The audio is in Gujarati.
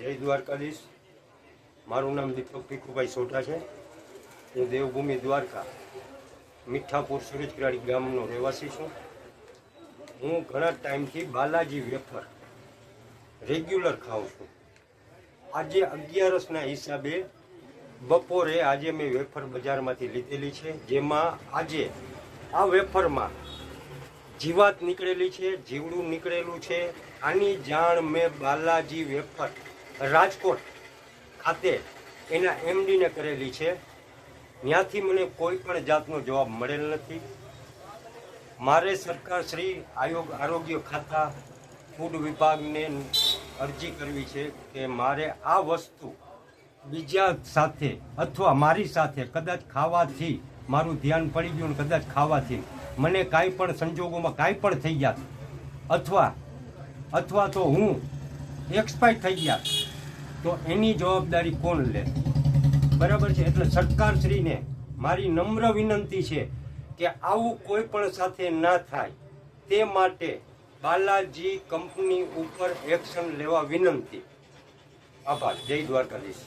જય દ્વારકાધીશ। મારું નામ દીપક ભીખુભાઈ સોઢા છે। હું દેવભૂમિ દ્વારકા મીઠાપુર સુરજકરાળી ગામનો રહેવાસી છું। હું ઘણા ટાઈમથી બાલાજી વેફર રેગ્યુલર ખાઉં છું। આજે 11ના હિસાબે બપોરે આજે મેં વેફર બજારમાંથી લીધેલી છે, જેમાં આજે આ વેફરમાં જીવાત નીકળેલી છે, જીવડું નીકળેલું છે। આની જાણ મેં બાલાજી વેફર રાજકોટ ખાતે એના એમડીને કરેલી છે। ત્યાંથી મને કોઈ પણ જાતનો જવાબ મળેલ નથી। મારે સરકાર શ્રી આરોગ્ય ખાતા ફૂડ વિભાગને અરજી કરવી છે કે મારે આ વસ્તુ બીજા સાથે અથવા મારી સાથે કદાચ ખાવાથી મારું ધ્યાન પડી ગયું, કદાચ ખાવાથી મને કાંઈ પણ સંજોગોમાં કાંઈ પણ થઈ ગયા અથવા તો હું એક્સપાયર થઈ ગયા તો એની જવાબદારી કોણ લે? બરાબર છે। એટલે સરકારશ્રીને મારી નમ્ર વિનંતી છે કે આવું કોઈ પણ સાથે ના થાય તે માટે બાલાજી કંપની ઉપર એક્શન લેવા વિનંતી। આભાર। જય દ્વારકાધીશ।